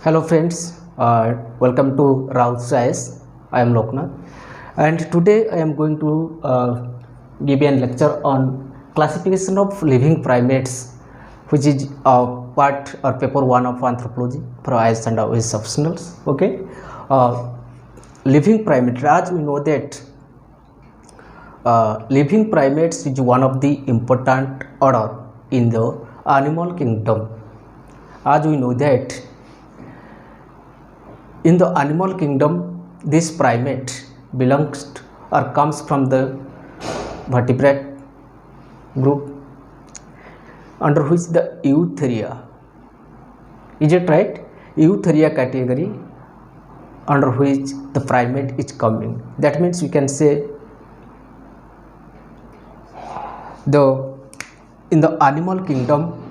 Hello friends, welcome to Rahul Science. I am Loknath, and today I am going to give you a lecture on classification of living primates, which is part or paper 1 of anthropology for IS and OS optionals. Okay, uh, living primate. As we know that living primates is one of the important order in the animal kingdom. As we know that in the animal kingdom, this primate belongs to, or comes from the vertebrate group, under which the Eutheria. Is it right? Eutheria category, under which the primate is coming. That means we can say in the animal kingdom,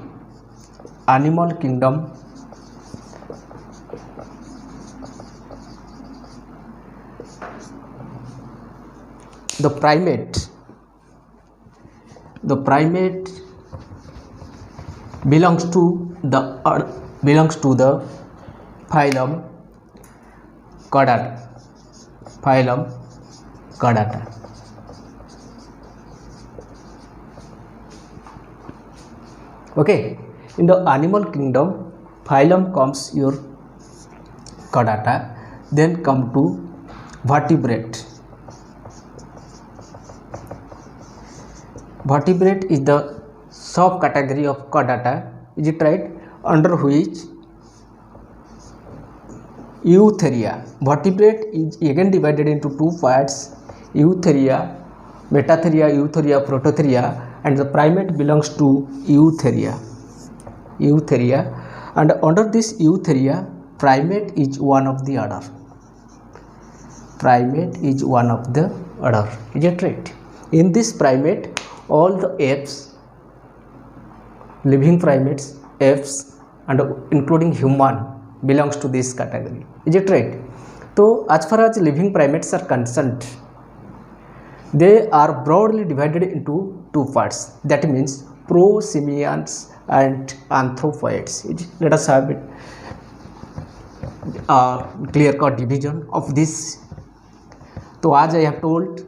the primate belongs to the phylum Chordata. Okay, in the animal kingdom, phylum comes your Chordata, then come to vertebrate. Vertebrate is the subcategory of Chordata, is it right? Under which Eutheria. Vertebrate is again divided into two parts: Eutheria, Metatheria, Eutheria, Prototheria, and the primate belongs to Eutheria. And under this Eutheria, primate is one of the order. Is it right? In this primate, all the apes, living primates, apes, and including human, belongs to this category. Is it right? So, as far as living primates are concerned, they are broadly divided into two parts. That means prosimians and anthropoids. Let us have it clear-cut division of this. So, as I have told,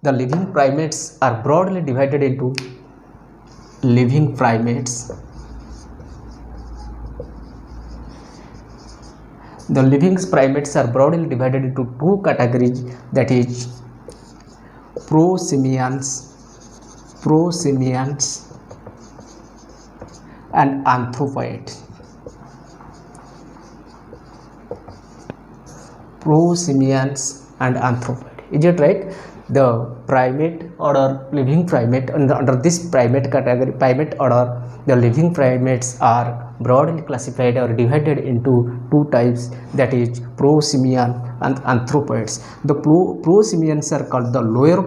the living primates are broadly divided into living primates. The living primates are broadly divided into two categories, that is prosimians and anthropoids. Prosimians and anthropoid. Is it right? The primate order, living primate, under this primate category, primate order, the living primates are broadly classified or divided into two types, that is prosimian and anthropoids. The prosimians are called the lower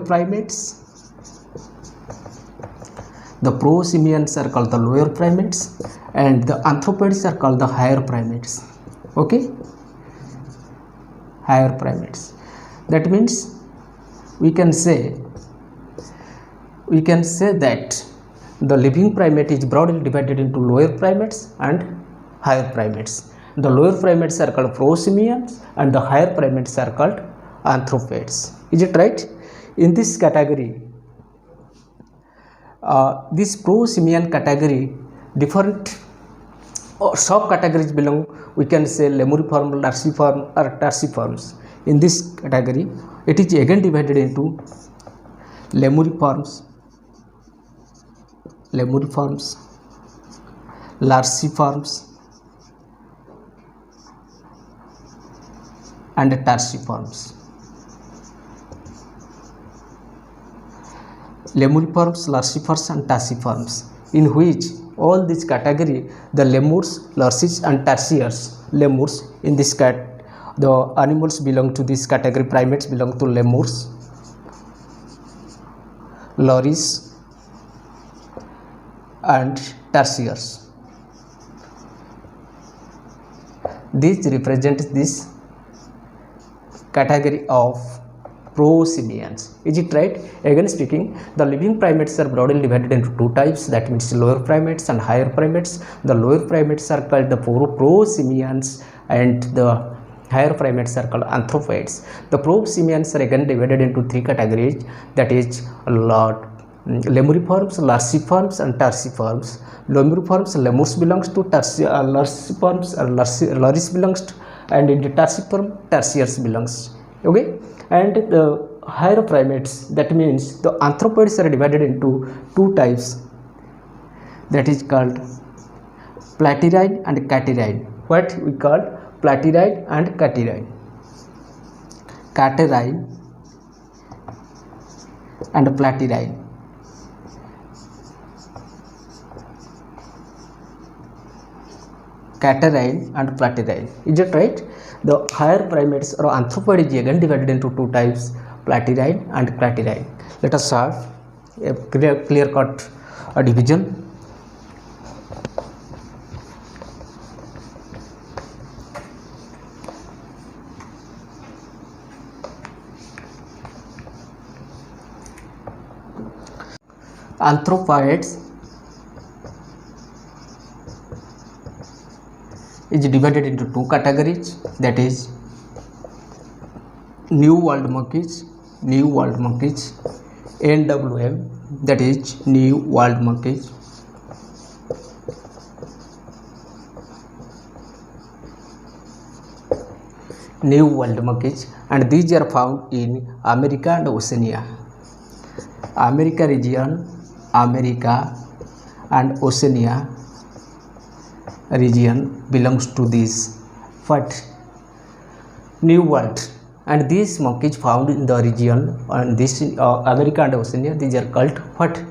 primates. And the anthropoids are called the higher primates. Okay, higher primates. That means we can say that the living primate is broadly divided into lower primates and higher primates. The lower primates are called prosimians and the higher primates are called anthropoids. Is it right? In this category, this prosimian category, different subcategories belong. We can say lemuriform, larciform, or tarsiforms. In this category, it is again divided into lemuriforms, larciforms, and tarsiforms. Lemuriforms, larciforms, and tarsiforms, in which all this category, the lemurs, lursids, and tarsiers. Lemurs, in this the animals belong to this category. Primates belong to lemurs, loris, and tarsiers. This represents this category of prosimians. Is it right? Again speaking, the living primates are broadly divided into two types, that means lower primates and higher primates. The lower primates are called the prosimians and the higher primates are called anthropoids. The proboscimeans are again divided into three categories, that is lemuriforms, lurciforms and terciforms. Lemuriforms, lemurs belongs to lurciforms, luris belongs to, and in the terciform, tertius belongs. Okay, and the higher primates, that means the anthropoids are divided into two types, that is called platyrrhine and catarrhine. What we call platyrrhine and catarrhine. Catarrhine and platyrrhine. Catarrhine and platyrrhine. Is it right? The higher primates or anthropoid is again divided into two types, platyrrhine and catarrhine. Let us have a clear-cut division. Anthropoids is divided into two categories, that is New World monkeys, NWM, that is New World monkeys. New World monkeys, and these are found in America and Oceania. America region, America and Oceania region belongs to this what New World, and these monkeys found in the region and this America and Oceania, these are called what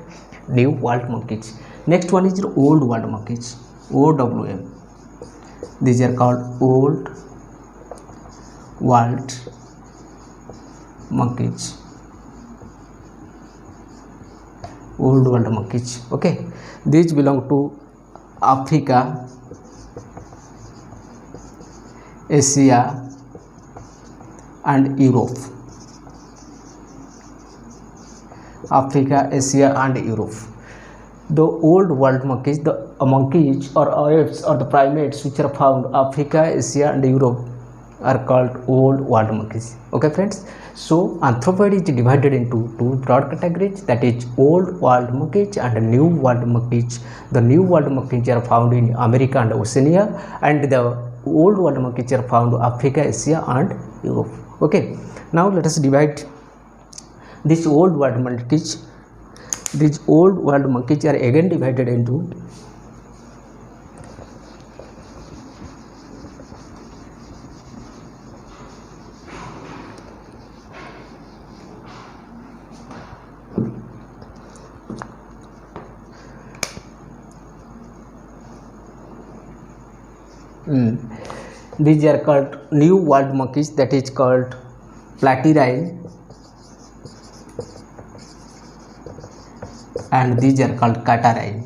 New World monkeys. Next one is the Old World monkeys, OWM. These are called Old World monkeys. Old World monkeys. Okay, these belong to Africa, Asia and Europe. Africa, Asia and Europe. The Old World monkeys, the monkeys or apes or the primates which are found Africa, Asia and Europe are called Old World monkeys. Okay friends, so anthropoid is divided into two broad categories, that is Old World monkeys and New World monkeys. The New World monkeys are found in America and Oceania, and the Old World monkeys are found in Africa, Asia and Europe. Okay, now let us divide these Old World monkeys. These Old World monkeys are again divided into these are called New World monkeys, that is called platyrrhine, and these are called catarrhine.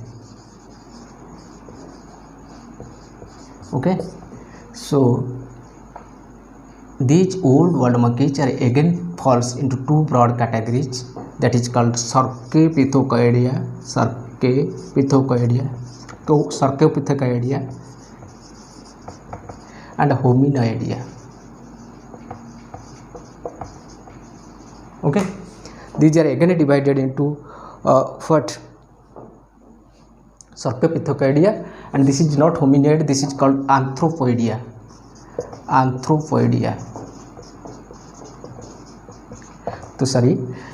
Okay, so these Old World monkeys are again falls into two broad categories, that is called Sarcopithecaidia and Hominoidea. Okay, these are again divided into what Sarcopithecaidia, and this is not hominoid, this is called Anthropoidea.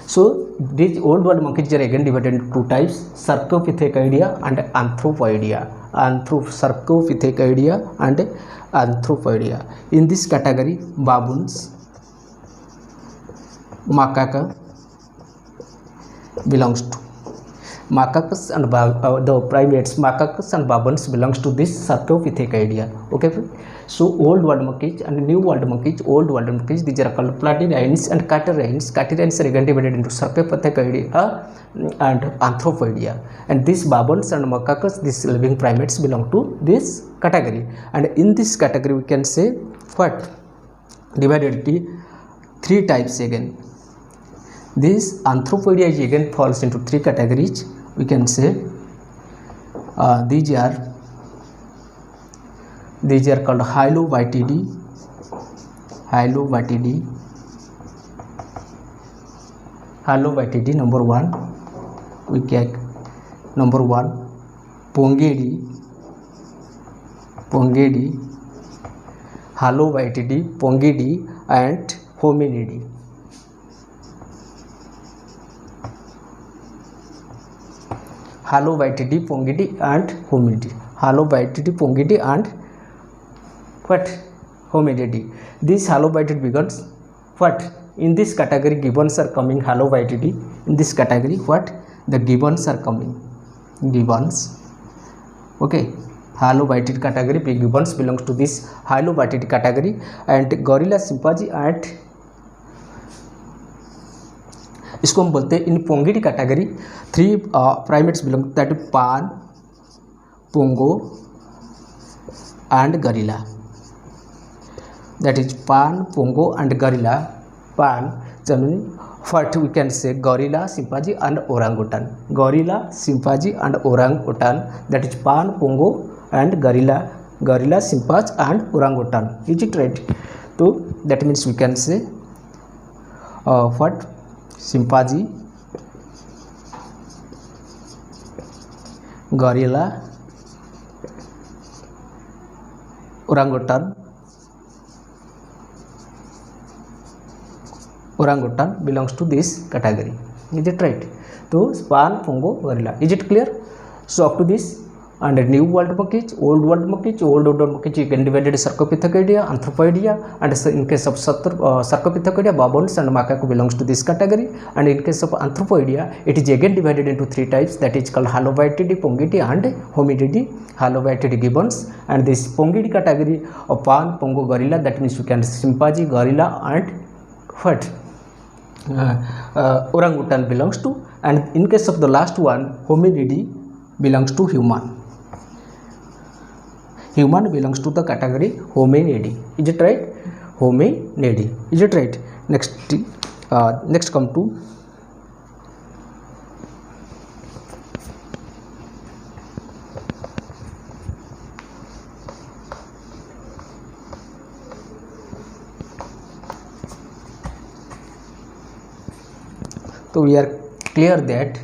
So these Old World monkeys are again divided into two types, Sarcopithecaidia and Anthropoidea. Sarcopithecaidia and Anthropoidea. In this category, baboons, macaque belongs to. Macaques and the primates, macaques and baboons belongs to this Sarcopithecaidia. Okay, so Old World monkeys and New World monkeys. Old World monkeys, these are called platyrrhines and catarrhines. Catarrhines are again divided into Sarcopithecaidia and Anthropoidea, and these baboons and macaques, these living primates, belong to this category. And in this category we can say what divided into three types again. This Anthropoidea again falls into three categories. We can say these are These are called Hylobaetidae. Hylobaetidae. Number 1, we get number 1 Pongidae. Hylobaetidae, Pongidae and Hominidae. Hylobaetidae, Pongidae and Hominidae. Hylobaetidae, Pongidae and what? Hominidae. These Hylobaetidae begins what? In this category gibbons are coming. Hylobaetidae in this category what? The gibbons are coming. Gibbons. Okay. Hylobaetidae category, gibbons belongs to this Hylobaetidae category, and gorilla, chimpanzee and इसको हम बोलते हैं in Pongidae category 3 primates belong, that pan, Pongo and gorilla. That is pan, pongo and gorilla. Pan, generally what we can say, gorilla, chimpanzee and orangutan. Gorilla, chimpanzee and orangutan. That is pan, pongo and gorilla. Gorilla, chimpanzee and orangutan. Is it right? So that means we can say what? Chimpanzee, gorilla, orangutan belongs to this category. Is it right? So pan, pongo, gorilla. Is it clear? So up to this, and new world monkeys, old world monkeys, you can divide it Sarcopithecidia, Anthropoidea, and in case of Sarcopithecidia, baboons and macaque belongs to this category, and in case of Anthropoidea, it is again divided into 3 types, that is called Hylobaetidae, Pongidae and Hominidae. Hylobaetidae gibbons, and this Pongidae category of pan, pongo, gorilla, that means you can chimpanzee, gorilla and what? Orangutan belongs to, and in case of the last one, Hominidae belongs to human. Human belongs to the category Hominidae. Is it right? Hominidae. Is it right? Next come to so we are clear that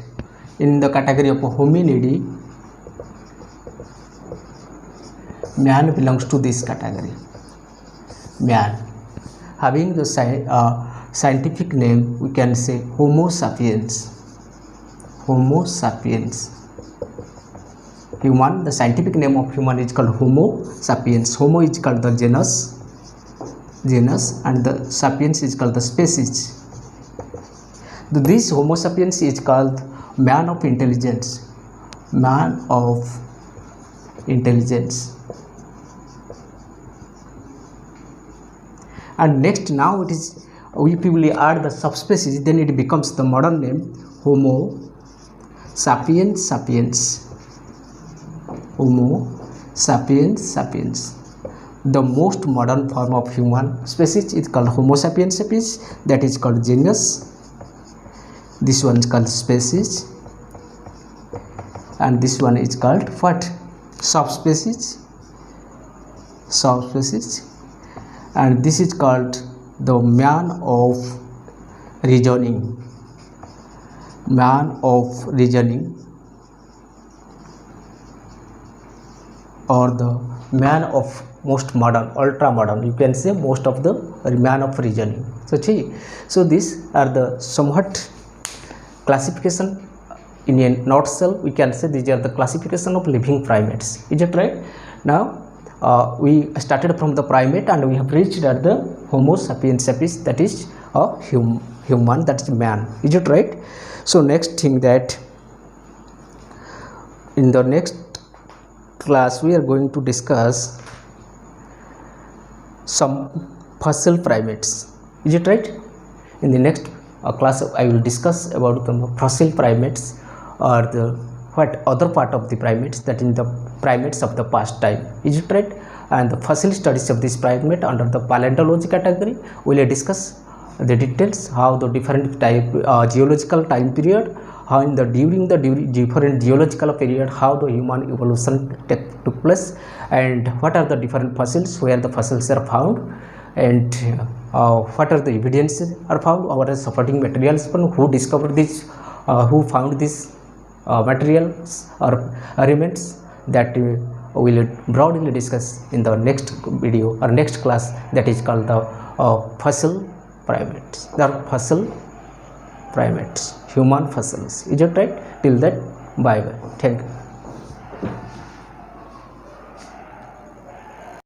in the category of Hominidae, man belongs to this category. Man, having the scientific name, we can say Homo sapiens. Homo sapiens. Human, the scientific name of human is called Homo sapiens. Homo is called the genus, and the sapiens is called the species. This Homo sapiens is called man of intelligence. Man of intelligence. And next, now it is, if we add the subspecies, then it becomes the modern name Homo sapiens sapiens. Homo sapiens sapiens. The most modern form of human species is called Homo sapiens sapiens. That is called genus. This one is called species, and this one is called what? Subspecies. And this is called the man of reasoning. Man of reasoning, or the man of most modern, ultra modern, you can say most of the man of reasoning. So these are the somewhat classification in a nutshell. We can say these are the classification of living primates. Is it right? Now we started from the primate and we have reached at the Homo sapiens sapiens, that is a human, that is man. Is it right? So next thing, that in the next class we are going to discuss some fossil primates. Is it right? In the next class I will discuss about the fossil primates, or the what other part of the primates, that in the primates of the past time. Is it right? And the fossil studies of this primate under the paleontology category, we will discuss the details, how the different type geological time period, how in the during the different geological period how the human evolution took place, and what are the different fossils, where the fossils are found, and what are the evidences are found, what are supporting materials, who discovered this, who found this materials or remains, that we will broadly discuss in the next video or next class, that is called the fossil primates. They are fossil primates, human fossils. Is it right? Till that, bye bye. Thank you.